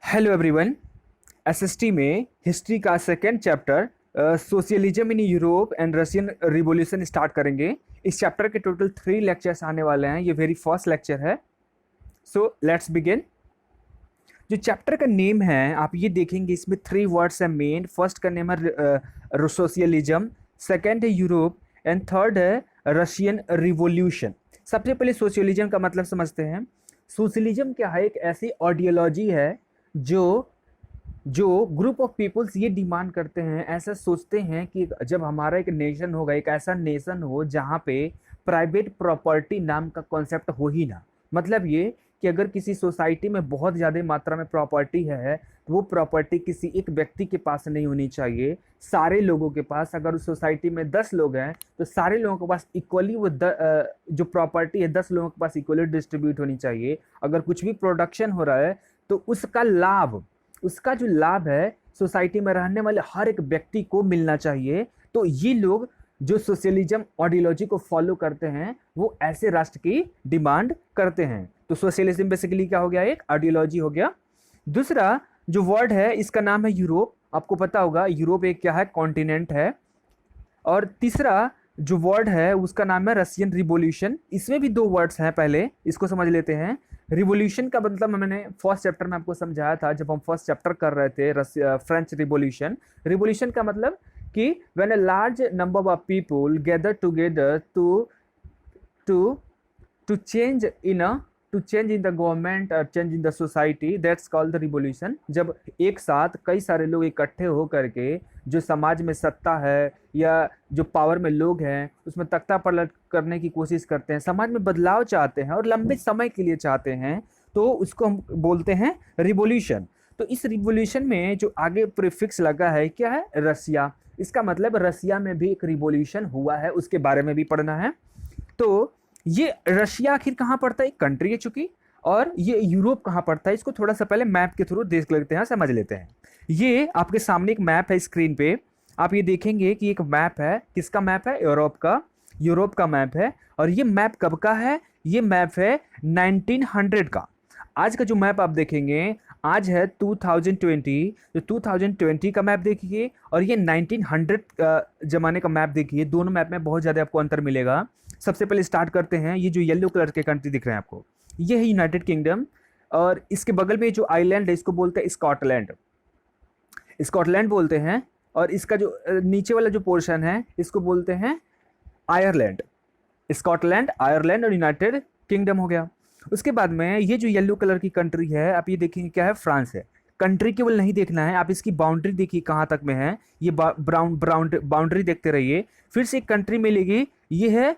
Hello everyone. SST में history का second chapter socialism in Europe and Russian revolution start करेंगे। इस chapter के टोटल 3 लेक्चर्स आने वाले हैं। ये वेरी फर्स्ट लेक्चर है। So let's begin. जो चैप्टर का नेम है आप ये देखेंगे, इसमें 3 वर्ड्स हैं मेन। फर्स्ट का नेम है सोशलिज्म, सेकेंड है यूरोप एंड थर्ड है रशियन रिवॉल्यूशन। सबसे पहले सोशलिज्म का मतलब समझते हैं। सोशलिज्म क्या है? एक ऐसी आइडियोलॉजी है जो जो ग्रुप ऑफ पीपल्स ये डिमांड करते हैं, ऐसा सोचते हैं कि जब हमारा एक नेशन होगा, एक ऐसा नेशन हो जहाँ पे प्राइवेट प्रॉपर्टी नाम का कॉन्सेप्ट हो ही ना। मतलब ये कि अगर किसी सोसाइटी में बहुत ज़्यादा मात्रा में प्रॉपर्टी है तो वो प्रॉपर्टी किसी एक व्यक्ति के पास नहीं होनी चाहिए, सारे लोगों के पास। अगर उस सोसाइटी में 10 लोग हैं तो सारे लोगों के पास इक्वली वो जो प्रॉपर्टी है 10 लोगों के पास इक्वली डिस्ट्रीब्यूट होनी चाहिए। अगर कुछ भी प्रोडक्शन हो रहा है तो उसका जो लाभ है सोसाइटी में रहने वाले हर एक व्यक्ति को मिलना चाहिए। तो ये लोग जो सोशलिज्म आइडियोलॉजी को फॉलो करते हैं वो ऐसे राष्ट्र की डिमांड करते हैं। तो सोशलिज्म बेसिकली क्या हो गया? एक आइडियोलॉजी हो गया। दूसरा जो वर्ड है इसका नाम है यूरोप। आपको पता होगा यूरोप एक क्या है? कॉन्टिनेंट है। और तीसरा जो वर्ड है उसका नाम है रशियन रिवॉल्यूशन। इसमें भी 2 वर्ड्स हैं, पहले इसको समझ लेते हैं। रिवॉल्यूशन का मतलब मैंने फर्स्ट चैप्टर में आपको समझाया था जब हम फर्स्ट चैप्टर कर रहे थे, फ्रेंच रिवॉल्यूशन। रिवॉल्यूशन का मतलब कि when a large number of people gather together to to change in a to change in the government और change in the society, that's called the revolution. जब एक साथ कई सारे लोग इकट्ठे हो करके जो समाज में सत्ता है या जो पावर में लोग हैं उसमें तख्ता पलट करने की कोशिश करते हैं, समाज में बदलाव चाहते हैं और लंबे समय के लिए चाहते हैं, तो उसको हम बोलते हैं रिवॉल्यूशन। तो इस रिवॉल्यूशन में जो आगे प्रीफिक्स लगा है क्या है? रसिया। इसका मतलब रसिया में भी एक रिवॉल्यूशन हुआ है, उसके बारे में भी पढ़ना है। तो ये रशिया आखिर कहाँ पड़ता है? एक कंट्री है चूंकि। और ये यूरोप कहाँ पड़ता है इसको थोड़ा सा पहले मैप के थ्रू देख लेते हैं, समझ लेते हैं। ये आपके सामने एक मैप है स्क्रीन पे। आप ये देखेंगे कि एक मैप है। किसका मैप है? यूरोप का मैप है। और ये मैप कब का है? ये मैप है 1900 का। आज का जो मैप आप देखेंगे आज है 2020। तो 2020 का मैप देखिए और ये 1900 जमाने का मैप देखिए। दोनों मैप में बहुत ज़्यादा आपको अंतर मिलेगा। सबसे पहले स्टार्ट करते हैं। ये जो येलो कलर के कंट्री दिख रहे हैं आपको, ये है यूनाइटेड किंगडम। और इसके बगल में जो आइलैंड है इसको बोलते हैं स्कॉटलैंड। स्कॉटलैंड बोलते हैं। और इसका जो नीचे वाला जो पोर्शन है इसको बोलते हैं आयरलैंड। स्कॉटलैंड, आयरलैंड और यूनाइटेड किंगडम हो गया। उसके बाद में ये जो येलो कलर की कंट्री है आप ये देखेंगे क्या है? फ्रांस है। कंट्री केवल नहीं देखना है, आप इसकी बाउंड्री देखिए कहाँ तक में है। ये ब्राउन ब्राउन बाउंड्री देखते रहिए। फिर से एक कंट्री मिलेगी, ये है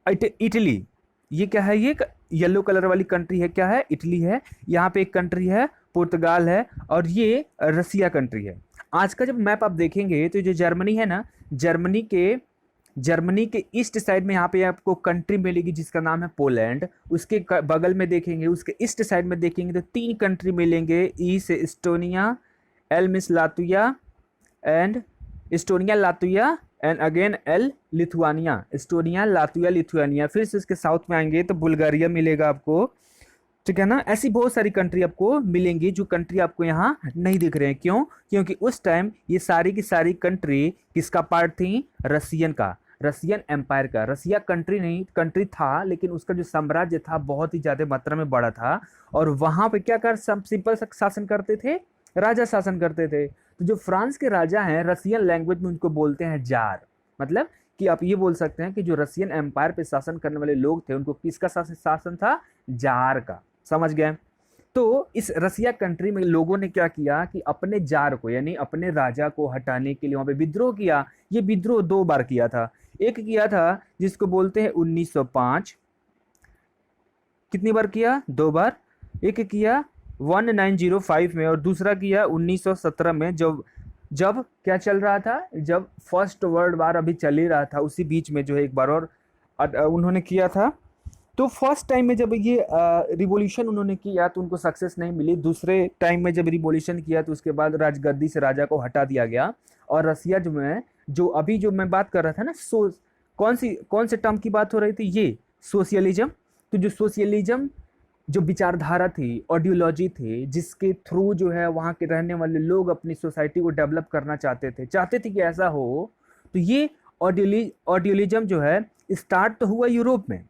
इटली। ये क्या है? ये येलो कलर वाली कंट्री है, क्या है? इटली है। यहाँ पे एक कंट्री है पुर्तगाल है और ये रसिया कंट्री है। आज का जब मैप आप देखेंगे तो जो जर्मनी है ना, जर्मनी के ईस्ट साइड में यहाँ पे आपको कंट्री मिलेगी जिसका नाम है पोलैंड। उसके बगल में देखेंगे, उसके ईस्ट साइड में देखेंगे तो 3 कंट्री मिलेंगे। ई से Estonia, L miss Latvia and Estonia Latvia and again L Lithuania. Estonia, Latvia, Lithuania. फिर से उसके साउथ में आएंगे तो बुल्गारिया मिलेगा आपको, ठीक है ना। ऐसी बहुत सारी कंट्री आपको मिलेंगी जो कंट्री आपको यहाँ नहीं दिख रहे हैं। क्यों? क्योंकि उस टाइम ये सारी की सारी कंट्री किसका पार्ट थी? रसियन का, रसियन एम्पायर का। रसिया कंट्री नहीं, कंट्री था लेकिन उसका जो साम्राज्य था बहुत ही ज्यादा मात्रा में बड़ा था। और वहां पे क्या कर सिंपल शासन करते थे? राजा शासन करते थे। तो जो फ्रांस के राजा हैं रसियन लैंग्वेज में उनको बोलते हैं जार। मतलब कि आप ये बोल सकते हैं कि जो रसियन एम्पायर पे शासन करने वाले लोग थे उनको किसका शासन था? जार का। समझ गए? तो इस रसिया कंट्री में लोगों ने क्या किया कि अपने जार को यानी अपने राजा को हटाने के लिए वहां पे विद्रोह किया। ये विद्रोह 2 बार किया था। एक किया था जिसको बोलते हैं 1905। कितनी बार किया? 2 बार। एक किया 1905 में और दूसरा किया 1917 में। जब क्या चल रहा था? जब फर्स्ट वर्ल्ड वार अभी चल ही रहा था, उसी बीच में जो है एक बार और उन्होंने किया था। तो फर्स्ट टाइम में जब ये रिवॉल्यूशन उन्होंने किया तो उनको सक्सेस नहीं मिली। दूसरे टाइम में जब रिवॉल्यूशन किया तो उसके बाद राजगद्दी से राजा को हटा दिया गया। और रसिया जो अभी जो मैं बात कर रहा था ना, कौन से टर्म की बात हो रही थी? ये सोशलिज्म। तो जो सोशलिज्म जो विचारधारा थी, आइडियोलॉजी थी, जिसके थ्रू जो है वहाँ के रहने वाले लोग अपनी सोसाइटी को डेवलप करना चाहते थे कि ऐसा हो। तो ये आइडियोलिज्म जो है स्टार्ट तो हुआ यूरोप में,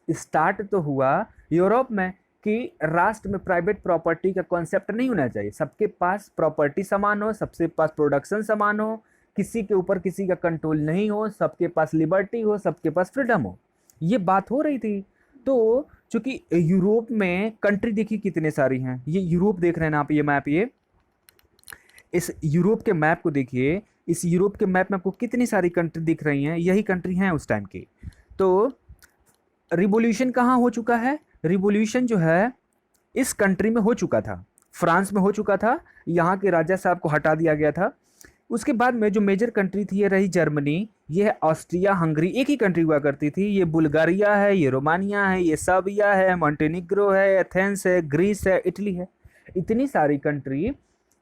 स्टार्ट तो हुआ यूरोप में कि राष्ट्र में प्राइवेट प्रॉपर्टी का कॉन्सेप्ट नहीं होना चाहिए, सबके पास प्रॉपर्टी समान हो, सबके पास प्रोडक्शन समान हो, किसी के ऊपर किसी का कंट्रोल नहीं हो, सबके पास लिबर्टी हो, सबके पास फ्रीडम हो, ये बात हो रही थी। तो चूंकि यूरोप में कंट्री देखिए कितने सारी हैं, ये यूरोप देख रहे हैं ना आप, ये मैप, ये इस यूरोप के मैप को देखिए, इस यूरोप के मैप में आपको कितनी सारी कंट्री दिख रही हैं, यही कंट्री हैं उस टाइम की। तो रिवॉल्यूशन कहाँ हो चुका है, रिवॉल्यूशन जो है इस कंट्री में हो चुका था, फ्रांस में हो चुका था, यहाँ के राजा साहब को हटा दिया गया था। उसके बाद में जो मेजर कंट्री थी ये रही जर्मनी, ये है ऑस्ट्रिया हंगरी, एक ही कंट्री हुआ करती थी, ये बुल्गारिया है, ये रोमानिया है, ये सर्बिया है, मॉन्टेनिग्रो है, एथेंस है, ग्रीस है, इटली है, इतनी सारी कंट्री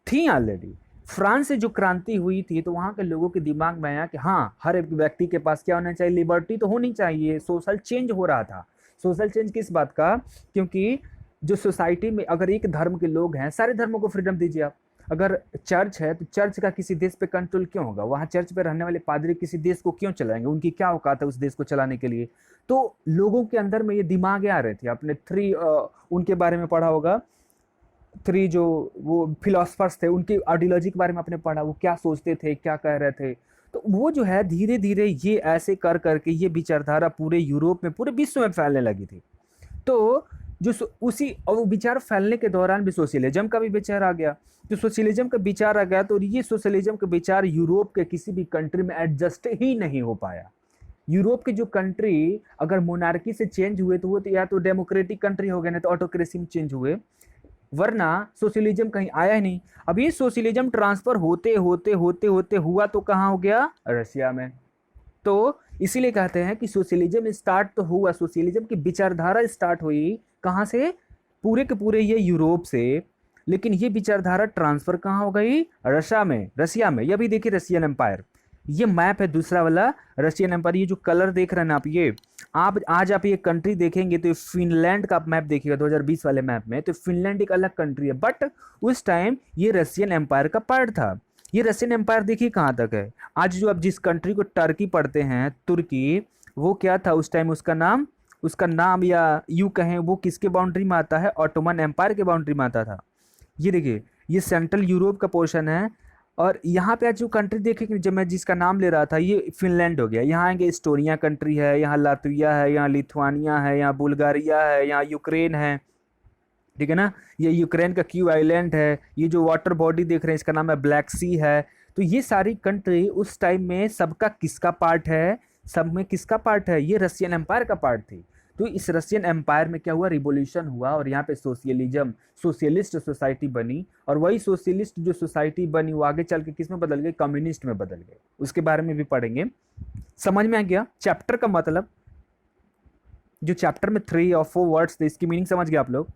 थी ऑलरेडी। फ्रांस से जो क्रांति हुई थी तो वहाँ के लोगों के दिमाग में आया कि हाँ, हर एक व्यक्ति के पास क्या होना चाहिए, लिबर्टी तो होनी चाहिए। सोशल चेंज हो रहा था। सोशल चेंज किस बात का, क्योंकि जो सोसाइटी में अगर एक धर्म के लोग हैं, सारे धर्मों को फ्रीडम दीजिए आप। अगर चर्च है तो चर्च का किसी देश पे कंट्रोल क्यों होगा, वहाँ चर्च पे रहने वाले पादरी किसी देश को क्यों चलाएंगे, उनकी क्या औकात है उस देश को चलाने के लिए। तो लोगों के अंदर में ये दिमाग आ रहे थे। आपने उनके बारे में पढ़ा होगा, 3 जो वो फिलोसफर्स थे, उनकी आइडियोलॉजी के बारे में आपने पढ़ा, वो क्या सोचते थे, क्या कह रहे थे। तो वो जो है धीरे धीरे ये ऐसे कर करके ये विचारधारा पूरे यूरोप में, पूरे विश्व में फैलने लगी थी। तो जो उसी और वो विचार फैलने के दौरान भी सोशलिज्म का भी विचार आ गया। जो सोशलिज्म का विचार आ गया तो ये सोशलिज्म का विचार यूरोप के किसी भी कंट्री में एडजस्ट ही नहीं हो पाया। यूरोप के जो कंट्री अगर मोनार्की से चेंज हुए तो वो तो या तो डेमोक्रेटिक कंट्री हो गए, नहीं तो ऑटोक्रेसी में चेंज हुए, वरना सोशलिज्म कहीं आया ही नहीं। अब ये सोशलिज्म ट्रांसफर होते होते होते होते हुआ तो कहाँ हो गया, रशिया में। तो इसीलिए कहते हैं कि सोशलिज्म स्टार्ट तो हुआ, सोशलिज्म की विचारधारा स्टार्ट हुई कहाँ से, पूरे के पूरे ये यूरोप से, लेकिन ये विचारधारा ट्रांसफर कहाँ हो गई, रशिया में। ये भी देखिए रशियन एम्पायर, ये मैप है दूसरा वाला रशियन एम्पायर। ये जो कलर देख रहे हैं ना आप, ये आप आज आप ये कंट्री देखेंगे तो फिनलैंड का आप मैप देखिएगा 2020 वाले मैप में, तो फिनलैंड एक अलग कंट्री है, बट उस टाइम ये रशियन एम्पायर का पार्ट था। ये रशियन एम्पायर देखिए कहाँ तक है। आज जो आप जिस कंट्री को टर्की पढ़ते हैं, तुर्की, वो क्या था उस टाइम, उसका नाम या यूँ कहें वो किसके बाउंड्री में आता है, ऑटोमन एम्पायर के बाउंड्री में आता था। ये देखिए ये सेंट्रल यूरोप का पोर्शन है। और यहाँ पे आज जो कंट्री देखेंगे, जब मैं जिसका नाम ले रहा था, ये फिनलैंड हो गया। यहाँ आएंगे एस्टोनिया कंट्री है, यहाँ लातविया है, यहाँ लिथुआनिया है, यहाँ बुल्गारिया है, यहाँ यूक्रेन है, ठीक है ना। ये यूक्रेन का क्यू आइलैंड है। ये जो वाटर बॉडी देख रहे हैं इसका नाम है ब्लैक सी है। तो ये सारी कंट्री उस टाइम में सबका किसका पार्ट है, सब में किसका पार्ट है, ये रशियन एम्पायर का पार्ट थी। तो इस रशियन एम्पायर में क्या हुआ, रिवॉल्यूशन हुआ और यहाँ पे सोशलिज्म, सोशलिस्ट सोसाइटी बनी। और वही सोशलिस्ट जो सोसाइटी बनी वो आगे चल के किस में बदल गई, कम्युनिस्ट में बदल गए। उसके बारे में भी पढ़ेंगे। समझ में आ गया चैप्टर का मतलब, जो चैप्टर में 3 और 4 वर्ड्स थे इसकी मीनिंग समझ गए आप लोग,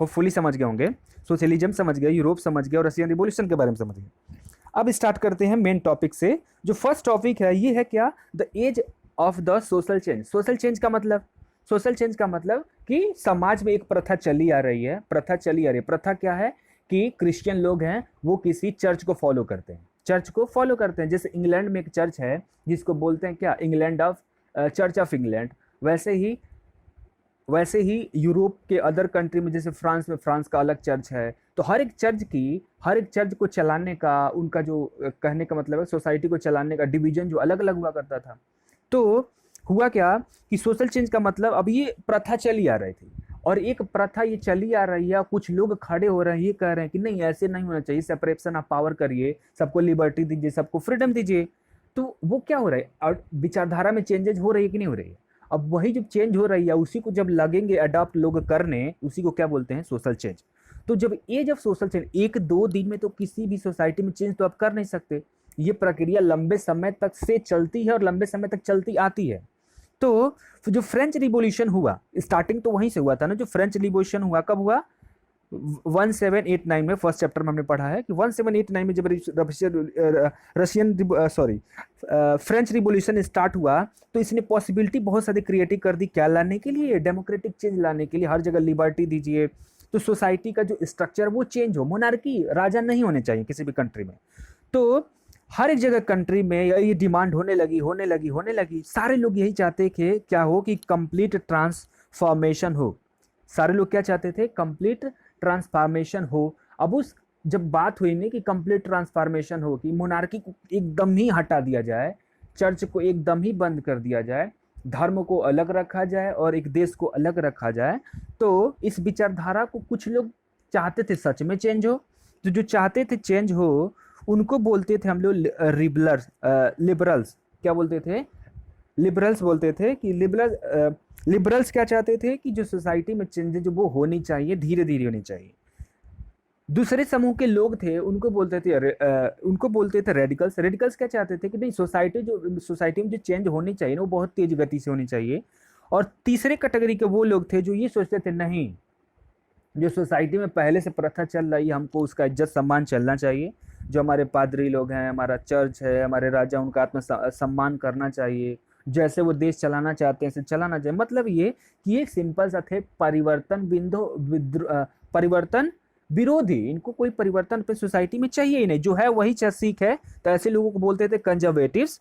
होपफुली समझ गए होंगे। सोशलिज्म समझ गए, यूरोप समझ गए और रशियन रिवॉल्यूशन के बारे में समझ गए। अब स्टार्ट करते हैं मेन टॉपिक से। जो फर्स्ट टॉपिक है ये है क्या, the age of the social change. Social change का मतलब, सोशल चेंज का मतलब कि समाज में एक प्रथा चली आ रही है, प्रथा क्या है कि क्रिश्चियन लोग हैं वो किसी चर्च को फॉलो करते हैं, जैसे इंग्लैंड में एक चर्च है जिसको बोलते हैं क्या, चर्च ऑफ इंग्लैंड। वैसे ही यूरोप के अदर कंट्री में, जैसे फ्रांस में फ्रांस का अलग चर्च है। तो हर एक चर्च को चलाने का, उनका जो कहने का मतलब है सोसाइटी को चलाने का डिवीजन जो अलग अलग हुआ करता था। तो हुआ क्या कि सोशल चेंज का मतलब, अब ये प्रथा चली आ रही थी और एक प्रथा ये चली आ रही है, कुछ लोग खड़े हो रहे हैं, ये कह रहे हैं कि नहीं ऐसे नहीं होना चाहिए, सेपरेशन ऑफ पावर करिए, सबको लिबर्टी दीजिए, सबको फ्रीडम दीजिए। तो वो क्या हो रहा है, और विचारधारा में चेंजेस हो रही है कि नहीं हो रही है। अब वही जब चेंज हो रही है उसी को जब लगेंगे अडॉप्ट लोग करने, उसी को क्या बोलते हैं, सोशल चेंज। तो जब एज ऑफ सोशल चेंज, 1-2 दिन में तो किसी भी सोसाइटी में चेंज तो आप कर नहीं सकते, ये प्रक्रिया लंबे समय तक से चलती है और लंबे समय तक चलती आती है। तो जो फ्रेंच रिवॉल्यूशन हुआ, स्टार्टिंग तो वहीं से हुआ था ना, जो फ्रेंच रिवॉल्यूशन हुआ कब हुआ, 1789 में, फर्स्ट चैप्टर में हमने पढ़ा है कि 1789 में जब Russian sorry French revolution start हुआ, तो इसने पॉसिबिलिटी बहुत सारी क्रिएटिव कर दी। क्या लाने के लिए? डेमोक्रेटिक चेंज लाने के लिए। हर जगह लिबर्टी दीजिए, तो सोसाइटी का जो स्ट्रक्चर वो चेंज हो। मोनार्की, राजा नहीं होने चाहिए किसी भी कंट्री में। तो हर एक जगह कंट्री में ये डिमांड होने लगी। सारे लोग यही चाहते थे क्या हो, कि कंप्लीट ट्रांसफॉर्मेशन हो। सारे लोग क्या चाहते थे? कंप्लीट ट्रांसफॉर्मेशन हो। अब उस जब बात हुई नहीं कि कंप्लीट ट्रांसफॉर्मेशन हो, कि मोनार्की को एकदम ही हटा दिया जाए, चर्च को एकदम ही बंद कर दिया जाए, धर्म को अलग रखा जाए और एक देश को अलग रखा जाए, तो इस विचारधारा को कुछ लोग चाहते थे सच में चेंज हो। तो जो चाहते थे चेंज हो उनको बोलते थे हम लोग लिबरल्स। क्या बोलते थे? लिबरल्स बोलते थे। कि लिबरल्स क्या चाहते थे? कि जो सोसाइटी में चेंजेज वो होनी चाहिए, धीरे धीरे होनी चाहिए। दूसरे समूह के लोग थे उनको बोलते थे रेडिकल्स। रेडिकल्स क्या चाहते थे? कि नहीं, सोसाइटी में जो चेंज होनी चाहिए ना, वो बहुत तेज गति से होनी चाहिए। और तीसरे कैटेगरी के वो लोग थे जो ये सोचते थे नहीं, जो सोसाइटी में पहले से प्रथा चल रही है, हमको उसका इज्जत सम्मान चलना चाहिए। जो हमारे पादरी लोग हैं, हमारा चर्च है, हमारे राजा, उनका आत्म सम्मान करना चाहिए। जैसे वो देश चलाना चाहते हैं ऐसे चलाना चाहिए। मतलब ये कि एक सिंपल सा थे परिवर्तन विरोधी। इनको कोई परिवर्तन पे सोसाइटी में चाहिए ही नहीं, जो है वही सीख है। तो ऐसे लोगों को बोलते थे कंजर्वेटिव्स।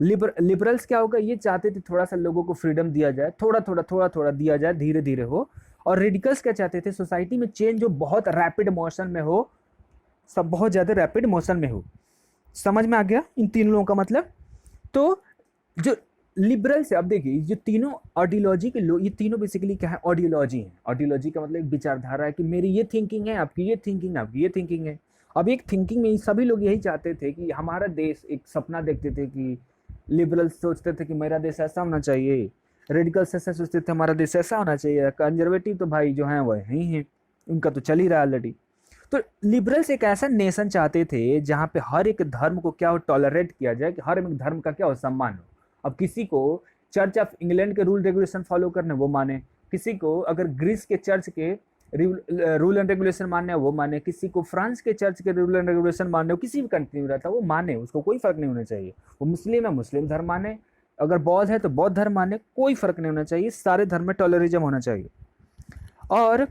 लिबरल्स क्या होगा? ये चाहते थे थोड़ा सा लोगों को फ्रीडम दिया जाए, थोड़ा दिया जाए, धीरे धीरे हो। और रेडिकल्स क्या चाहते थे? सोसाइटी में चेंज जो बहुत रैपिड मोशन में हो, सब बहुत ज़्यादा रैपिड मोशन में हो। समझ में आ गया इन तीन लोगों का मतलब? तो जो लिबरल्स है, अब देखिए ये तीनों आइडियोलॉजी के लोग, ये तीनों बेसिकली क्या है? आइडियोलॉजी है। आइडियोलॉजी का मतलब एक विचारधारा है कि मेरी ये थिंकिंग है, आपकी ये थिंकिंग है, आपकी ये थिंकिंग है। अब एक थिंकिंग में सभी लोग यही चाहते थे कि हमारा देश, एक सपना देखते थे कि लिबरल्स सोचते थे कि मेरा देश ऐसा होना चाहिए, रेडिकल्स ऐसा सोचते थे हमारा देश ऐसा होना चाहिए, कंजर्वेटिव तो भाई जो हैं वो यही हैं, उनका तो चल ही रहा है ऑलरेडी। तो लिबरल्स एक ऐसा नेशन चाहते थे जहाँ पे हर एक धर्म को क्या हो, टॉलरेट किया जाए, कि हर एक धर्म का क्या हो, सम्मान हो। अब किसी को चर्च ऑफ इंग्लैंड के रूल रेगुलेशन फॉलो करने वो माने, किसी को अगर ग्रीस के चर्च के रूल एंड रेगुलेशन मानने वो माने, किसी को फ्रांस के चर्च के रूल एंड रेगुलेशन मानने, किसी भी कंट्री में रहता वो माने, उसको कोई फर्क नहीं होना चाहिए। वो मुस्लिम है, मुस्लिम धर्म माने, अगर बौद्ध है तो बौद्ध धर्म माने, कोई फर्क नहीं होना चाहिए। सारे धर्म में टॉलरिज्म होना चाहिए। और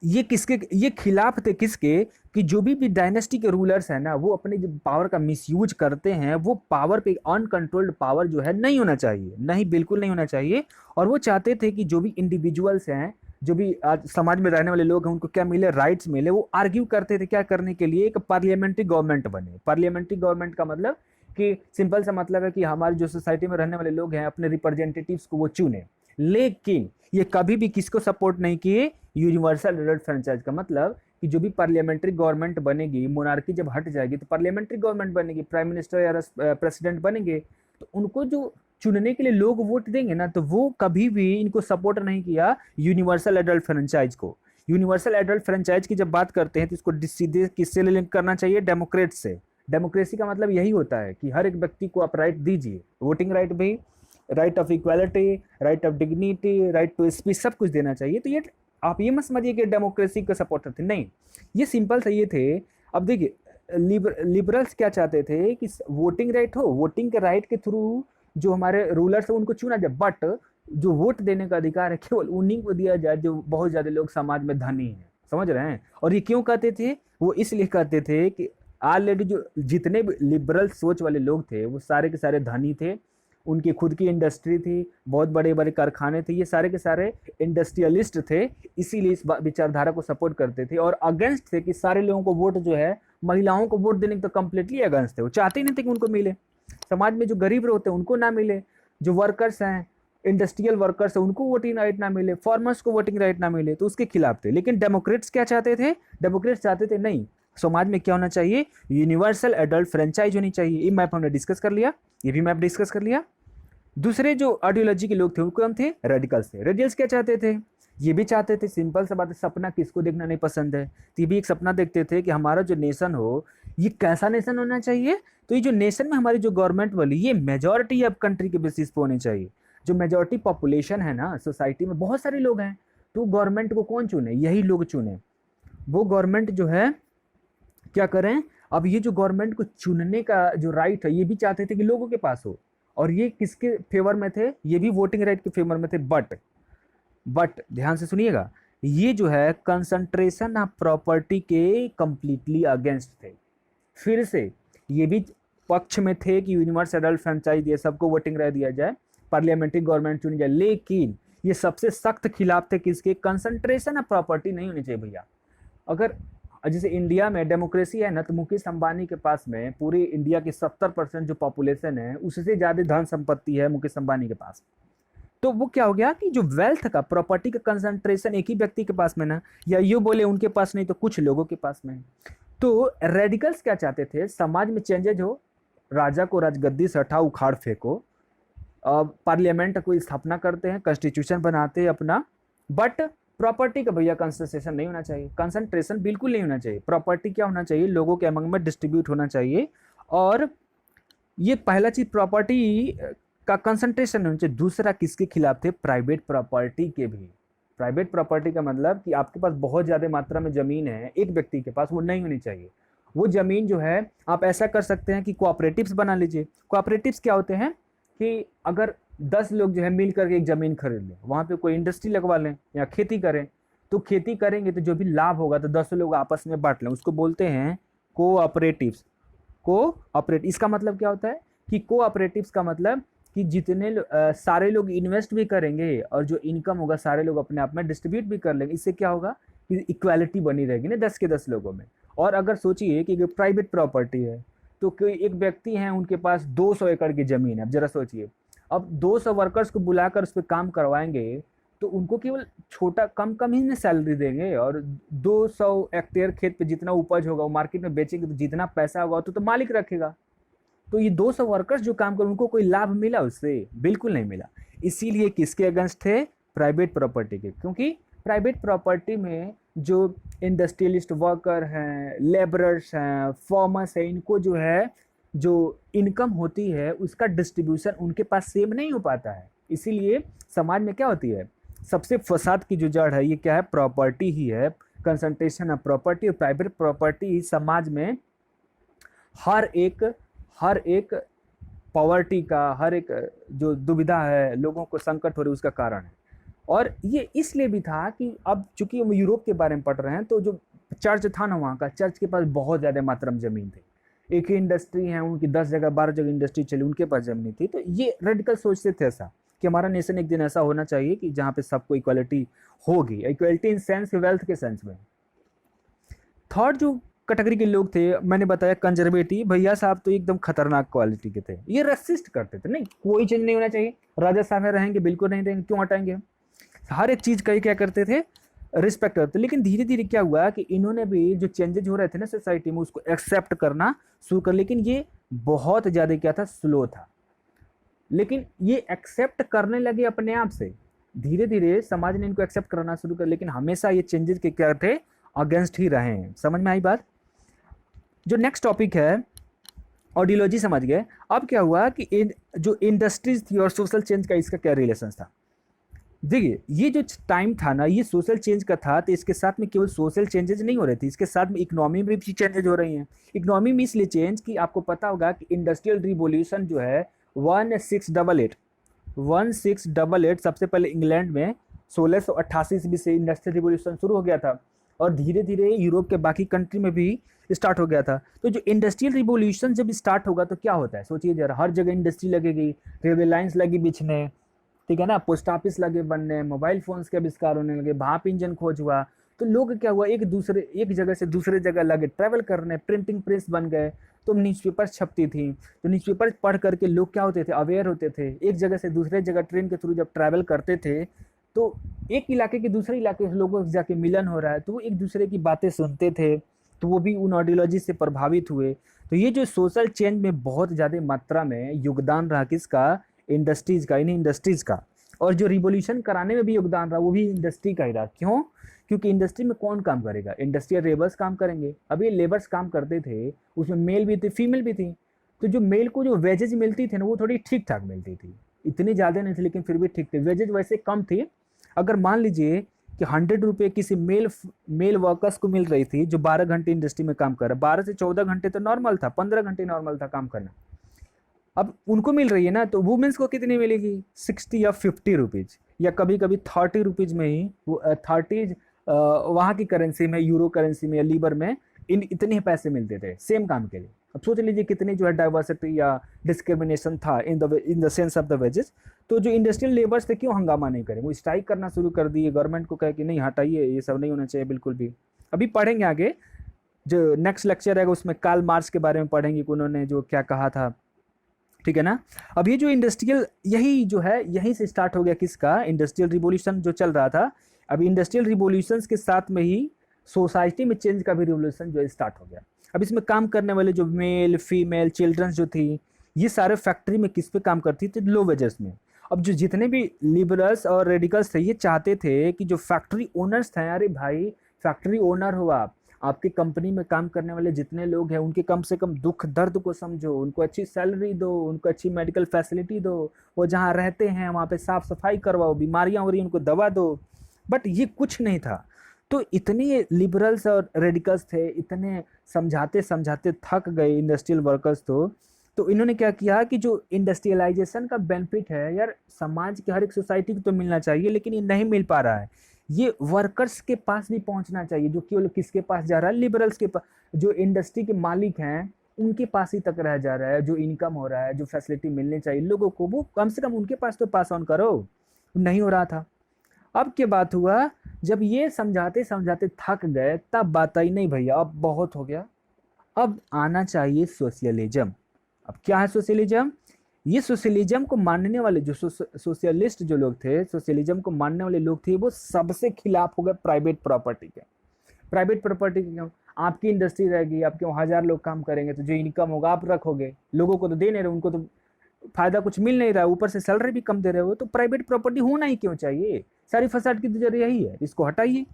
ये खिलाफ थे किसके? कि जो भी डायनेस्टी के रूलर्स हैं ना, वो अपने जो पावर का मिसयूज करते हैं, वो पावर पे अनकंट्रोल्ड पावर जो है नहीं होना चाहिए, नहीं, बिल्कुल नहीं होना चाहिए। और वो चाहते थे कि जो भी इंडिविजुअल्स हैं, जो भी आज समाज में रहने वाले लोग हैं, उनको क्या मिले, राइट्स मिले। वो आर्ग्यू करते थे क्या करने के लिए? एक पार्लियामेंट्री गवर्नमेंट बने। पार्लियामेंट्री गवर्नमेंट का मतलब कि सिंपल सा मतलब है कि हमारी जो सोसाइटी में रहने वाले लोग हैं अपने रिप्रेजेंटेटिव्स को वो चुने। लेकिन ये कभी भी किसको सपोर्ट नहीं किए? यूनिवर्सल एडल्ट फ्रेंचाइज का मतलब कि जो भी पार्लियामेंट्री गवर्नमेंट बनेगी, मोनार्की जब हट जाएगी तो पार्लियामेंट्री गवर्नमेंट बनेगी, प्राइम मिनिस्टर या प्रेसिडेंट बनेंगे, तो उनको जो चुनने के लिए लोग वोट देंगे ना, तो वो कभी भी इनको सपोर्ट नहीं किया यूनिवर्सल एडल्ट फ्रेंचाइज को। यूनिवर्सल एडल्ट फ्रेंचाइज की जब बात करते हैं तो इसको सीधे किससे लिंक करना चाहिए? डेमोक्रेट से। डेमोक्रेसी का मतलब यही होता है कि हर एक व्यक्ति को आप राइट दीजिए, वोटिंग राइट भी, right of equality, right of dignity, right to speech, सब कुछ देना चाहिए। तो ये आप ये मत समझिए कि डेमोक्रेसी का सपोर्टर थे, नहीं, ये सिंपल सा ये थे। अब देखिए लिबरल्स क्या चाहते थे कि वोटिंग राइट हो, वोटिंग के राइट के थ्रू जो हमारे रूलर्स है उनको चुना जाए, बट जो वोट देने का अधिकार है केवल उन्हीं को दिया जाए जो बहुत ज़्यादा लोग समाज में धनी हैं। समझ रहे हैं? और ये क्यों कहते थे? वो इसलिए कहते थे कि ऑलरेडी जो जितने भी लिबरल सोच वाले लोग थे वो सारे के सारे धनी थे, उनकी खुद की इंडस्ट्री थी, बहुत बड़े बड़े कारखाने थे, ये सारे के सारे इंडस्ट्रियलिस्ट थे, इसीलिए इस विचारधारा को सपोर्ट करते थे। और अगेंस्ट थे कि सारे लोगों को वोट जो है, महिलाओं को वोट देने के तो कम्प्लीटली अगेंस्ट थे। वो चाहते ही नहीं थे कि उनको मिले, समाज में जो गरीब होते हैं उनको ना मिले, जो वर्कर्स हैं, इंडस्ट्रियल वर्कर्स हैं, उनको वोटिंग राइट ना मिले, फार्मर्स को वोटिंग राइट ना मिले, तो उसके खिलाफ थे। लेकिन डेमोक्रेट्स क्या चाहते थे? डेमोक्रेट्स चाहते थे नहीं, समाज में क्या होना चाहिए? यूनिवर्सल एडल्ट फ्रेंचाइज होनी चाहिए। ये मैप हमने डिस्कस कर लिया, ये भी मैप डिस्कस कर लिया। दूसरे जो आइडियोलॉजी के लोग थे वो कौन थे? रेडिकल्स थे। रेडिकल्स क्या चाहते थे? ये भी चाहते थे, सिंपल सा बात है, सपना किसको देखना नहीं पसंद है, तो ये भी एक सपना देखते थे कि हमारा जो नेशन हो ये कैसा नेशन होना चाहिए? तो ये जो नेशन में हमारी जो गवर्नमेंट वाली, ये मेजॉरिटी ऑफ कंट्री के बेसिस पे होनी चाहिए। जो मेजॉरिटी पॉपुलेशन है ना सोसाइटी में, बहुत सारे लोग हैं, तो गवर्नमेंट को कौन चुने? यही लोग चुने। वो गवर्नमेंट जो है क्या करें, अब ये जो गवर्नमेंट को चुनने का जो राइट है ये भी चाहते थे कि लोगों के पास हो, और ये किसके फेवर में थे, ये भी वोटिंग राइट के फेवर में थे। बट ध्यान से सुनिएगा, ये जो है कंसंट्रेशन ऑफ प्रॉपर्टी के कंप्लीटली अगेंस्ट थे। फिर से ये भी पक्ष में थे कि यूनिवर्सल एडल्ट फ्रेंचाइज दिए, सबको वोटिंग राइट दिया जाए, पार्लियामेंट्री गवर्नमेंट चुनी जाए, लेकिन ये सबसे सख्त खिलाफ थे किसके, कंसंट्रेशन ऑफ प्रॉपर्टी नहीं होनी चाहिए भैया। अगर जैसे इंडिया में डेमोक्रेसी है ना, तो मुकेश अंबानी के पास में पूरे इंडिया की 70% जो पॉपुलेशन है उससे ज़्यादा धन संपत्ति है मुकेश अंबानी के पास। तो वो क्या हो गया कि जो वेल्थ का, प्रॉपर्टी का कंसंट्रेशन एक ही व्यक्ति के पास में ना, या यूँ बोले उनके पास नहीं तो कुछ लोगों के पास में। तो रेडिकल्स क्या चाहते थे, समाज में चेंजेज हो, राजा को राजगद्दी से हटाओ, उखाड़ फेंको, पार्लियामेंट को स्थापना करते हैं, कॉन्स्टिट्यूशन बनाते हैं अपना, बट प्रॉपर्टी का भैया कंसंट्रेशन नहीं होना चाहिए, कंसंट्रेशन बिल्कुल नहीं होना चाहिए। प्रॉपर्टी क्या होना चाहिए, लोगों के अमंग में डिस्ट्रीब्यूट होना चाहिए। और ये पहला चीज प्रॉपर्टी का कंसंट्रेशन होना चाहिए। दूसरा किसके खिलाफ थे, प्राइवेट प्रॉपर्टी के भी। प्राइवेट प्रॉपर्टी का मतलब कि आपके पास बहुत ज़्यादा मात्रा में ज़मीन है एक व्यक्ति के पास, वो नहीं होनी चाहिए। वो ज़मीन जो है आप ऐसा कर सकते हैं कि कोऑपरेटिव्स बना लीजिए। कोऑपरेटिव्स क्या होते हैं कि अगर 10 लोग जो है मिल करके एक ज़मीन खरीद लें, वहाँ पे कोई इंडस्ट्री लगवा लें या खेती करें, तो खेती करेंगे तो जो भी लाभ होगा तो 10 लोग आपस में बांट लें, उसको बोलते हैं कोऑपरेटिव्स। कोऑपरेटिव इसका मतलब क्या होता है कि कोऑपरेटिव्स का मतलब कि जितने सारे लोग इन्वेस्ट भी करेंगे और जो इनकम होगा सारे लोग अपने आप में डिस्ट्रीब्यूट भी कर लेंगे। इससे क्या होगा कि इक्वालिटी बनी रहेगी ना 10 के 10 लोगों में। और अगर सोचिए कि प्राइवेट प्रॉपर्टी है, तो कोई एक व्यक्ति हैं उनके पास 200 एकड़ की ज़मीन है। अब जरा सोचिए, अब 200 वर्कर्स को बुलाकर उस पर काम करवाएंगे तो उनको केवल छोटा कम ही में सैलरी देंगे, और 200 हेक्टेयर खेत पे जितना उपज होगा वो मार्केट में बेचेंगे तो जितना पैसा होगा तो मालिक रखेगा। तो ये 200 वर्कर्स जो काम कर उनको कोई लाभ मिला उससे, बिल्कुल नहीं मिला। इसीलिए किसके अगेंस्ट थे, प्राइवेट प्रॉपर्टी के। क्योंकि प्राइवेट प्रॉपर्टी में जो इंडस्ट्रियलिस्ट वर्कर हैं, लेबरर्स हैं, फार्मर्स हैं, इनको जो है जो इनकम होती है उसका डिस्ट्रीब्यूशन उनके पास सेम नहीं हो पाता है। इसीलिए समाज में क्या होती है, सबसे फसाद की जो जड़ है ये क्या है, प्रॉपर्टी ही है। कंसंट्रेशन ऑफ प्रॉपर्टी और प्राइवेट प्रॉपर्टी ही समाज में हर एक पॉवर्टी का, हर एक जो दुविधा है, लोगों को संकट हो रही है, उसका कारण है। और ये इसलिए भी था कि अब चूंकि हम यूरोप के बारे में पढ़ रहे हैं, तो जो चर्च था ना वहाँ का, चर्च के पास बहुत ज़्यादा मात्रा में ज़मीन थी। एक ही इंडस्ट्री है उनकी, 10 जगह 12 जगह इंडस्ट्री चली, उनके पास ज़मीन थी। तो ये रेडिकल सोचते थे ऐसा कि हमारा नेशन एक दिन ऐसा होना चाहिए कि जहाँ पे सबको इक्वलिटी होगी, इक्वलिटी इन सेंस, वेल्थ के सेंस में। थर्ड जो कैटेगरी के लोग थे, मैंने बताया कंजर्वेटिव, भैया साहब तो एकदम खतरनाक क्वालिटी के थे। ये रेसिस्ट करते थे, नहीं कोई चेंज नहीं होना चाहिए, राजा साहब रहेंगे, बिल्कुल नहीं देंगे, क्यों हटाएंगे। हर एक चीज़ का क्या करते थे, रिस्पेक्ट करते। लेकिन धीरे धीरे क्या हुआ कि इन्होंने भी जो चेंजेज हो रहे थे ना सोसाइटी में उसको एक्सेप्ट करना शुरू कर, लेकिन ये बहुत ज़्यादा क्या था, स्लो था। लेकिन ये एक्सेप्ट करने लगे अपने आप से, धीरे धीरे समाज ने इनको एक्सेप्ट करना शुरू कर, लेकिन हमेशा ये चेंजेस के क्या थे, अगेंस्ट ही रहे हैं। समझ में आई बात। जो नेक्स्ट टॉपिक है ऑडियोलॉजी, समझ गए। अब क्या हुआ कि जो इंडस्ट्रीज थी और सोशल चेंज का इसका क्या रिलेशन था। देखिए ये जो टाइम था ना ये सोशल चेंज का था, तो इसके साथ में केवल सोशल चेंजेज नहीं हो रहे थे, इसके साथ में इकोनॉमी में भी चेंजेज हो रही हैं। इकोनॉमी में इसलिए चेंज कि आपको पता होगा कि इंडस्ट्रियल रिवॉल्यूशन जो है 1688 सबसे पहले इंग्लैंड में 1688 ईस्वी से इंडस्ट्रियल रिवॉल्यूशन शुरू हो गया था, और धीरे धीरे यूरोप के बाकी कंट्री में भी स्टार्ट हो गया था। तो जो इंडस्ट्रियल रिवॉल्यूशन जब स्टार्ट होगा तो क्या होता है, सोचिए जरा, हर जगह इंडस्ट्री लगेगी, रेलवे लाइन्स लगी बिछने, ठीक है ना, पोस्ट ऑफिस लगे बनने, मोबाइल फोन्स के आविष्कार होने लगे, भाप इंजन खोज हुआ, तो लोग क्या हुआ एक जगह से दूसरे जगह लगे ट्रैवल करने, प्रिंटिंग प्रेस बन गए, तो न्यूज़पेपर छपती थी, तो न्यूज़पेपर पढ़ करके लोग क्या होते थे, अवेयर होते थे। एक जगह से दूसरे जगह ट्रेन के थ्रू जब ट्रैवल करते थे तो एक इलाके के दूसरे इलाके के लोगों से जाके मिलन हो रहा है, तो वो एक दूसरे की बातें सुनते थे, तो वो भी उन आइडियोलॉजी से प्रभावित हुए। तो ये जो सोशल चेंज में बहुत ज़्यादा मात्रा में योगदान रहा किसका, इंडस्ट्रीज़ का, इन्हीं इंडस्ट्रीज़ का। और जो रिवॉल्यूशन कराने में भी योगदान रहा वो भी इंडस्ट्री का ही रहा। क्यों, क्योंकि इंडस्ट्री में कौन काम करेगा, इंडस्ट्रियल लेबर्स काम करेंगे। अभी लेबर्स काम करते थे, उसमें मेल भी थे, फीमेल भी थी, तो जो मेल को जो वेजेज मिलती थी ना वो थोड़ी ठीक ठाक मिलती थी, इतनी ज़्यादा नहीं थी लेकिन फिर भी ठीक थी। वेजेज वैसे कम थी। अगर मान लीजिए कि 100 रुपये किसी मेल वर्कर्स को मिल रही थी जो 12 घंटे इंडस्ट्री में काम कर रहा है। 12 से 14 घंटे तो नॉर्मल था, 15 घंटे नॉर्मल था काम करना। अब उनको मिल रही है ना, तो वुमेन्स को कितनी मिलेगी? 60 या 50 रुपीज़, या कभी कभी 30 रुपीज़ में ही वो 30 वहाँ की करेंसी में, यूरो करेंसी में या लीबर में इतने ही पैसे मिलते थे सेम काम के लिए। अब सोच लीजिए कितनी जो है डाइवर्सिटी या डिस्क्रिमिनेशन था in the sense of the wages. तो जो इंडस्ट्रियल लेबर्स थे क्यों हंगामा नहीं करें, वो स्ट्राइक करना शुरू कर दिए, गवर्नमेंट को कहे कि नहीं हटाइए, ये सब नहीं होना चाहिए बिल्कुल भी। अभी पढ़ेंगे आगे, जो नेक्स्ट लेक्चर है उसमें कार्ल मार्क्स के बारे में पढ़ेंगे कि उन्होंने जो क्या कहा था, ठीक है ना। अब ये जो इंडस्ट्रियल, यही जो है यहीं से स्टार्ट हो गया किसका? इंडस्ट्रियल रिवॉल्यूशन जो चल रहा था। अब इंडस्ट्रियल रिवॉल्यूशंस के साथ में ही सोसाइटी में चेंज का भी रिवॉल्यूशन जो है स्टार्ट हो गया। अब इसमें काम करने वाले जो मेल फीमेल चिल्ड्रंस जो थी, ये सारे फैक्ट्री में किस पे काम करती थी? लो वेजेस में। अब जो जितने भी लिबरल्स और रेडिकल्स थे, ये चाहते थे कि जो फैक्ट्री ओनर्स थे, अरे भाई फैक्ट्री ओनर हो आप, आपकी कंपनी में काम करने वाले जितने लोग हैं उनके कम से कम दुख दर्द को समझो, उनको अच्छी सैलरी दो, उनको अच्छी मेडिकल फैसिलिटी दो, वो जहाँ रहते हैं वहाँ पे साफ सफाई करवाओ, बीमारियाँ हो रही हैं उनको दवा दो। बट ये कुछ नहीं था। तो इतने लिबरल्स और रेडिकल्स थे, इतने समझाते समझाते थक गए इंडस्ट्रियल वर्कर्स। तो इन्होंने क्या किया कि जो इंडस्ट्रियलाइजेशन का बेनिफिट है यार, समाज के हर एक सोसाइटी को तो मिलना चाहिए, लेकिन ये नहीं मिल पा रहा है, ये वर्कर्स के पास भी पहुंचना चाहिए। जो केवल किसके पास जा रहा है? लिबरल्स के पास, जो इंडस्ट्री के मालिक हैं उनके पास ही तक रह जा रहा है। जो इनकम हो रहा है, जो फैसिलिटी मिलनी चाहिए लोगों को, वो कम से कम उनके पास तो पास ऑन करो। नहीं हो रहा था। अब क्या बात हुआ, जब ये समझाते समझाते थक गए, तब बात आई नहीं भैया अब बहुत हो गया, अब आना चाहिए सोशलिज्म। अब क्या है सोशलिज्म? ये सोशलिज्म को मानने वाले जो सोशलिस्ट जो लोग थे, सोशलिज्म को मानने वाले लोग थे, वो सबसे खिलाफ हो गए प्राइवेट प्रॉपर्टी के। प्राइवेट प्रॉपर्टी के क्यों? आपकी इंडस्ट्री रहेगी, आपके वहाँ 1000 लोग काम करेंगे, तो जो इनकम होगा आप रखोगे, लोगों को तो दे नहीं रहे, उनको तो फायदा कुछ मिल नहीं रहा है, ऊपर से सैलरी भी कम दे रहे हो, तो प्राइवेट प्रॉपर्टी होना ही क्यों चाहिए? सारी फसाद की तो जरिए यही है, इसको हटाइए।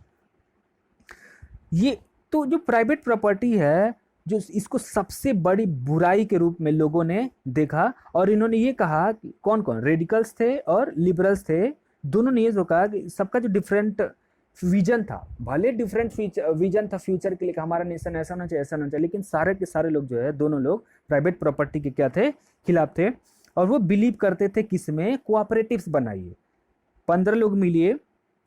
ये तो जो प्राइवेट प्रॉपर्टी है, जो इसको सबसे बड़ी बुराई के रूप में लोगों ने देखा, और इन्होंने ये कहा कि कौन कौन, रेडिकल्स थे और लिबरल्स थे, दोनों ने ये जो कहा कि सबका जो डिफरेंट विजन था, भले डिफरेंट विजन था फ्यूचर के लिए कि हमारा नेशन ऐसा होना चाहिए ऐसा होना चाहिए, लेकिन सारे के सारे लोग जो है, दोनों लोग प्राइवेट प्रॉपर्टी के क्या थे? खिलाफ थे। और वो बिलीव करते थे किसमें? कोऑपरेटिव्स बनाइए, 15 लोग मिलिए,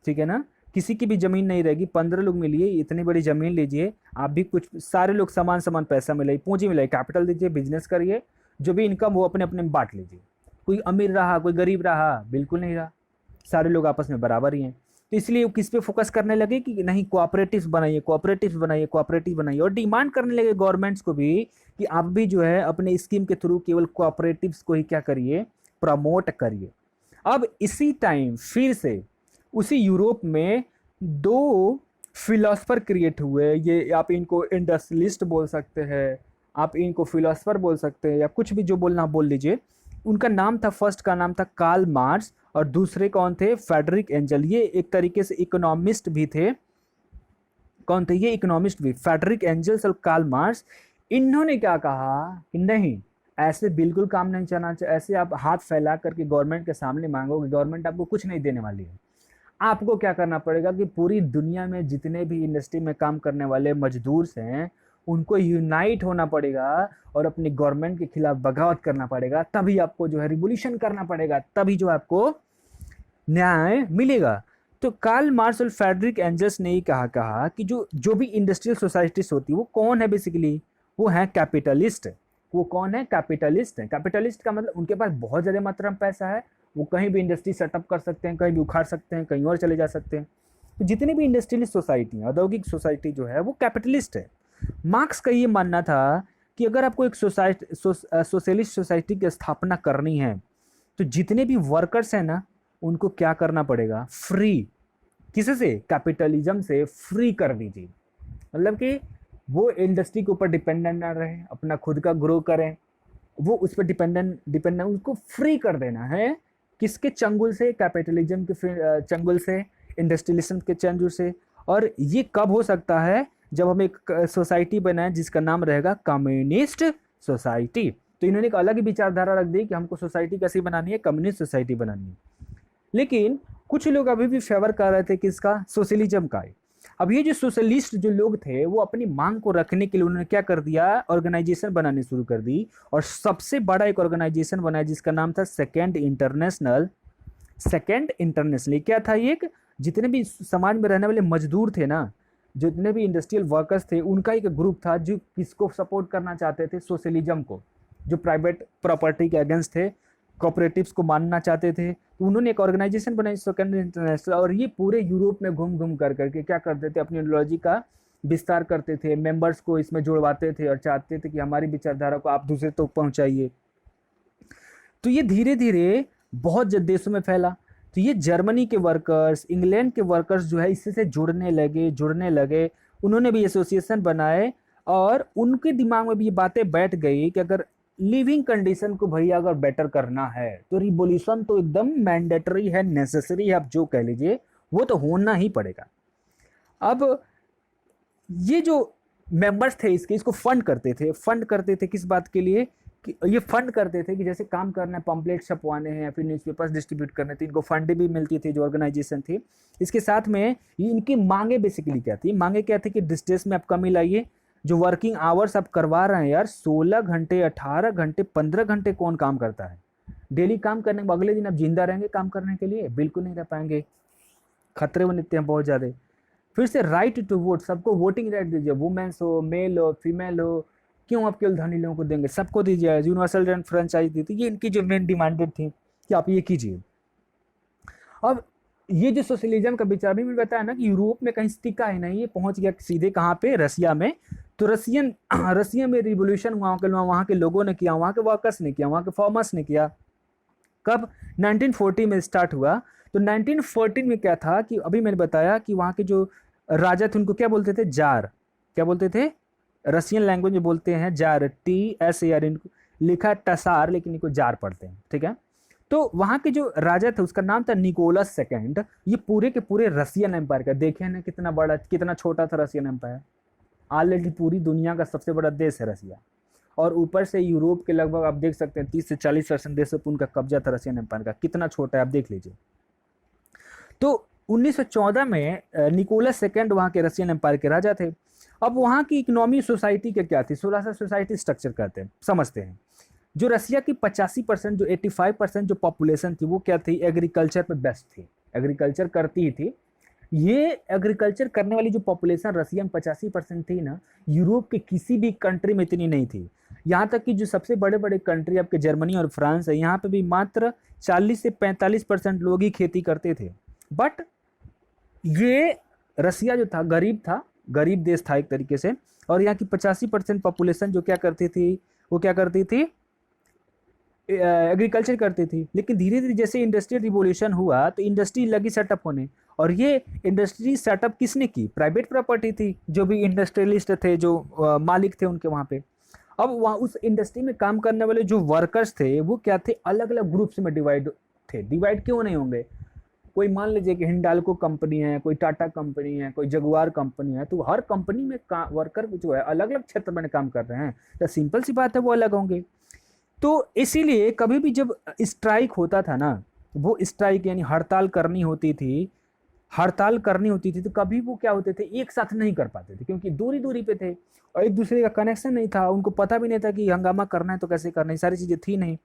ठीक है ना, किसी की भी जमीन नहीं रहेगी, 15 लोग मिलिए, इतनी बड़ी जमीन लीजिए, आप भी कुछ, सारे लोग समान समान पैसा मिलाइए, पूंजी मिलाइए, कैपिटल दीजिए, बिजनेस करिए, जो भी इनकम वो अपने अपने में बांट लीजिए। कोई अमीर रहा कोई गरीब रहा, बिल्कुल नहीं रहा, सारे लोग आपस में बराबर ही हैं। तो इसलिए वो किस पे फोकस करने लगे कि नहीं कोऑपरेटिव्स बनाइए, कोऑपरेटिव्स बनाइए, कोऑपरेटिव बनाइए, और डिमांड करने लगे गवर्नमेंट्स को भी कि आप भी जो है अपने स्कीम के थ्रू केवल कोऑपरेटिव्स को ही क्या करिए? प्रमोट करिए। अब इसी टाइम फिर से उसी यूरोप में दो फिलोसफर क्रिएट हुए, ये आप इनको इंडस्ट्रियलिस्ट बोल सकते हैं, आप इनको फिलोसफर बोल सकते हैं, या कुछ भी जो बोलना बोल लीजिए। उनका नाम था, फर्स्ट का नाम था कार्ल मार्क्स, और दूसरे कौन थे? Frederick Engel. ये एक तरीके से इकोनॉमिस्ट भी थे। कौन थे ये? इकोनॉमिस्ट भी, फ्रेडरिक एंजल्स और कार्ल मार्क्स। इन्होंने क्या कहा कि नहीं, ऐसे बिल्कुल काम नहीं चलना चाहिए, ऐसे आप हाथ फैला करके गवर्नमेंट के सामने मांगोगे, गवर्नमेंट आपको कुछ नहीं देने वाली है। आपको क्या करना पड़ेगा कि पूरी दुनिया में जितने भी इंडस्ट्री में काम करने वाले मजदूर हैं, उनको यूनाइट होना पड़ेगा और अपनी गवर्नमेंट के खिलाफ बगावत करना पड़ेगा, तभी आपको जो है रिवोल्यूशन करना पड़ेगा, तभी जो आपको न्याय मिलेगा। तो कार्ल मार्क्स और फ्रेडरिक एंजल्स ने ये कहा कि जो भी इंडस्ट्रियल सोसाइटीज होती है वो कौन है? बेसिकली वो है कैपिटलिस्ट। वो कौन है? कैपिटलिस्ट है। कैपिटलिस्ट का मतलब उनके पास बहुत ज़्यादा मात्रा में पैसा है, वो कहीं भी इंडस्ट्री सेटअप कर सकते हैं, कहीं भी उखाड़ सकते हैं, कहीं और चले जा सकते हैं। तो जितनी भी इंडस्ट्रियलिस्ट सोसाइटी है, औद्योगिक सोसाइटी जो है, वो कैपिटलिस्ट है। मार्क्स का ये मानना था कि अगर आपको एक सोशलिस्ट सोसाइटी की स्थापना करनी है, तो जितने भी वर्कर्स हैं ना, उनको क्या करना पड़ेगा? फ्री। किससे? कैपिटलिज्म से फ्री कर दीजिए। मतलब कि वो इंडस्ट्री के ऊपर डिपेंडेंट ना रहे, अपना खुद का ग्रो करें, वो उस पर डिपेंडेंट उसको फ्री कर देना है। किसके चंगुल से? कैपिटलिज्म के चंगुल से, इंडस्ट्रियलिज्म के चंगुल से। और ये कब हो सकता है? जब हम एक सोसाइटी बनाए जिसका नाम रहेगा कम्युनिस्ट सोसाइटी। तो इन्होंने एक अलग ही विचारधारा रख दी कि हमको सोसाइटी कैसी बनानी है? कम्युनिस्ट सोसाइटी बनानी है। लेकिन कुछ लोग अभी भी फेवर कर रहे थे किसका, सोशलिज्म का। अब ये जो सोशलिस्ट जो लोग थे वो अपनी मांग को रखने के लिए उन्होंने क्या कर दिया, ऑर्गेनाइजेशन बनानी शुरू कर दी, और सबसे बड़ा एक ऑर्गेनाइजेशन बनाया जिसका नाम था सेकेंड इंटरनेशनल। सेकेंड इंटरनेशनल क्या था, ये एक जितने भी समाज में रहने वाले मजदूर थे ना, जितने भी इंडस्ट्रियल वर्कर्स थे, उनका एक ग्रुप था जो किसको सपोर्ट करना चाहते थे, सोशलिज्म को, जो प्राइवेट प्रॉपर्टी के अगेंस्ट थे, कोऑपरेटिव्स को मानना चाहते थे। तो उन्होंने एक ऑर्गेनाइजेशन बनाई सेकेंड इंटरनेशनल, और ये पूरे यूरोप में घूम घूम कर करके क्या करते थे, अपनी आइडियोलॉजी का विस्तार करते थे, मेंबर्स को इसमें जुड़वाते थे और चाहते थे कि हमारी विचारधारा को आप दूसरे तक पहुंचाइए। तो ये धीरे धीरे बहुत देशों में फैला। तो ये जर्मनी के वर्कर्स, इंग्लैंड के वर्कर्स जो है इससे जुड़ने लगे। उन्होंने भी एसोसिएशन बनाए और उनके दिमाग में भी ये बातें बैठ गई कि अगर लिविंग कंडीशन को भैया अगर बेटर करना है तो रिवॉल्यूशन तो एकदम मैंडेटरी है, नेसेसरी है, आप जो कह लीजिए, वो तो होना ही पड़ेगा। अब ये जो मेंबर्स थे इसको फंड करते थे किस बात के लिए, कि ये फंड करते थे कि जैसे काम करना है, पम्पलेट छपवाने हैं या फिर न्यूज़पेपर्स डिस्ट्रीब्यूट करने थे, इनको फंड भी मिलती थी जो ऑर्गेनाइजेशन थी। इसके साथ में इनकी मांगे बेसिकली क्या थी, मांगे क्या थी कि डिस्टेंस में आप कमी लाइए, जो वर्किंग आवर्स आप करवा रहे हैं यार, 16 घंटे 18 घंटे 15 घंटे कौन काम करता है, डेली काम करने के अगले दिन आप जिंदा रहेंगे काम करने के लिए, बिल्कुल नहीं रह पाएंगे, खतरे बनते हैं बहुत ज़्यादा। फिर से राइट टू वोट, सबको वोटिंग राइट दीजिए, वुमेन्स हो, मेल हो, फीमेल हो, क्यों आप केवल धनी लोगों को देंगे, सबको दीजिए, यूनिवर्सल रेंट फ्रेंचाइज दी थी, ये इनकी जो मेन डिमांडेड थी कि आप ये कीजिए। अब ये जो सोशलिज्म का विचार भी मैंने बताया ना कि यूरोप में कहीं टिका ही नहीं, ये पहुंच गया सीधे कहाँ पे, रसिया में। तो रसिया में रिवोल्यूशन वहाँ के लोगों ने किया, वहाँ के वर्कर्स ने किया, वहाँ के फार्मर्स ने किया। कब, 1940 में स्टार्ट हुआ। तो 1914 में क्या था कि अभी मैंने बताया कि वहाँ के जो राजा थे उनको क्या बोलते थे, जार, क्या बोलते थे, रसियन लैंग्वेज में बोलते हैं जार, TSAR, इनको लिखा टसार लेकिन इनको जार पढ़ते हैं, ठीक है। तो वहाँ के जो राजा थे उसका नाम था निकोलस सेकेंड। ये पूरे के पूरे रसियन एम्पायर का, देखे ना कितना बड़ा कितना छोटा था रसियन एम्पायर, ऑलरेडी पूरी दुनिया का सबसे बड़ा देश है रसिया, और ऊपर से यूरोप के लगभग आप देख सकते हैं 30 से 40% देशों पर उनका कब्जा था रसियन एम्पायर का, कितना छोटा है आप देख लीजिए। तो 1914 में निकोलस सेकेंड वहाँ के रसियन एम्पायर के राजा थे। अब वहाँ की इकोनॉमी सोसाइटी के क्या थी, थोड़ा सा सोसाइटी स्ट्रक्चर करते हैं, समझते हैं। जो रसिया की 85% जो 85% जो पॉपुलेशन थी वो क्या थी, एग्रीकल्चर पे बेस्ड थी, एग्रीकल्चर करती ही थी। ये एग्रीकल्चर करने वाली जो पॉपुलेशन रसिया में 85% थी ना, यूरोप के किसी भी कंट्री में इतनी नहीं थी। यहाँ तक कि जो सबसे बड़े बड़े कंट्री आपके जर्मनी और फ्रांस है, यहाँ पे भी मात्र 40 से 45% लोग ही खेती करते थे। बट ये रसिया जो था, गरीब देश था एक तरीके से, और यहाँ की 85% पॉपुलेशन जो क्या करती थी, वो क्या करती थी, एग्रीकल्चर करती थी। लेकिन धीरे धीरे जैसे इंडस्ट्रियल रिवॉल्यूशन हुआ तो इंडस्ट्री लगी सेटअप होने, और ये इंडस्ट्री सेटअप किसने की, प्राइवेट प्रॉपर्टी थी, जो भी इंडस्ट्रियलिस्ट थे, जो मालिक थे उनके वहाँ पे। अब वहाँ उस इंडस्ट्री में काम करने वाले जो वर्कर्स थे वो क्या थे, अलग अलग ग्रुप्स में डिवाइड थे। डिवाइड क्यों नहीं होंगे, कोई मान लीजिए कि हिंडाल्को कंपनी है, कोई टाटा कंपनी है, कोई जगुआर कंपनी है, तो हर कंपनी में वर्कर जो है अलग अलग क्षेत्र में काम कर रहे हैं, तो सिंपल सी बात है वो अलग होंगे। तो इसीलिए कभी भी जब स्ट्राइक होता था ना, वो स्ट्राइक यानी हड़ताल करनी होती थी, तो कभी वो क्या होते थे, एक साथ नहीं कर पाते थे, क्योंकि दूरी दूरी पे थे और एक दूसरे का कनेक्शन नहीं था, उनको पता भी नहीं था कि हंगामा करना है तो कैसे करना है, सारी चीज़ें थी नहीं।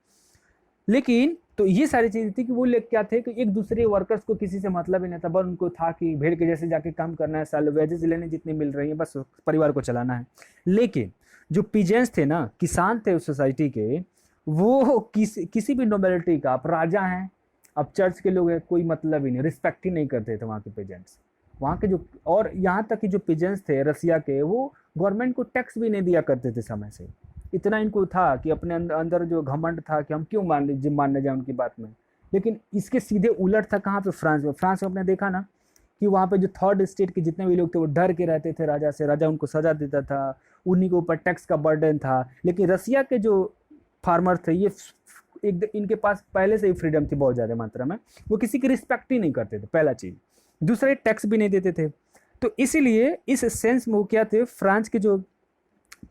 लेकिन तो ये सारी चीज़ें थी कि वो लोग क्या थे कि एक दूसरे वर्कर्स को किसी से मतलब ही नहीं था, बस उनको था कि भेड़ के जैसे जाके काम करना है, साल वेजेस लेने जितनी मिल रही है, बस परिवार को चलाना है। लेकिन जो पीजेंट्स थे ना, किसान थे उस सोसाइटी के, वो किसी भी नोबेलिटी का, आप राजा हैं, अब चर्च के लोग हैं, कोई मतलब ही नहीं, रिस्पेक्ट ही नहीं करते थे वहाँ के पेजेंट्स, वहाँ के जो, और यहाँ तक कि जो पेजेंट्स थे रसिया के, वो गवर्नमेंट को टैक्स भी नहीं दिया करते थे समय से। इतना इनको था कि अपने अंदर जो घमंड था कि हम क्यों मानने जाए उनकी बात में। लेकिन इसके सीधे उलट था कहाँ पे, फ्रांस में। फ्रांस में आपने देखा ना कि वहाँ पे जो थर्ड स्टेट के जितने भी लोग थे वो डर के रहते थे राजा से, राजा उनको सजा देता था, उन्हीं के ऊपर टैक्स का बर्डन था। लेकिन रसिया के जो फार्मर थे, ये इनके पास पहले से ही फ्रीडम थी बहुत ज़्यादा मात्रा में, वो किसी की रिस्पेक्ट ही नहीं करते थे, पहला चीज़। दूसरा, टैक्स भी नहीं देते थे। तो इसीलिए इस सेंस में वो क्या थे, फ्रांस के जो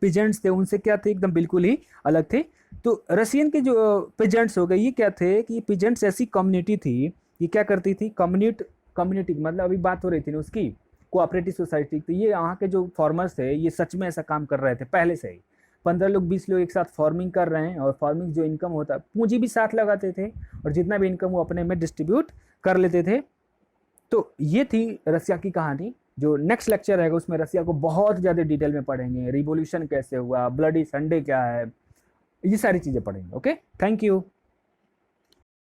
पेजेंट्स थे उनसे क्या थे, एकदम बिल्कुल ही अलग थे। तो रशियन के जो पेजेंट्स हो गए, ये क्या थे कि पेजेंट्स ऐसी कम्युनिटी थी ये क्या करती थी, कम्युनिटी मतलब अभी बात हो रही थी ना उसकी, कोऑपरेटिव सोसाइटी। तो ये यहाँ के जो फार्मर्स थे ये सच में ऐसा काम कर रहे थे पहले से ही। 15 लोग 20 लोग एक साथ फार्मिंग कर रहे हैं, और फार्मिंग जो इनकम होता, पूंजी भी साथ लगाते थे, और जितना भी इनकम वो अपने में डिस्ट्रीब्यूट कर लेते थे। तो ये थी रसिया की कहानी। जो नेक्स्ट लेक्चर रहेगा उसमें रसिया को बहुत ज़्यादा डिटेल में पढ़ेंगे, रिवॉल्यूशन कैसे हुआ, ब्लडी संडे क्या है, ये सारी चीज़ें पढ़ेंगे। Okay, thank you.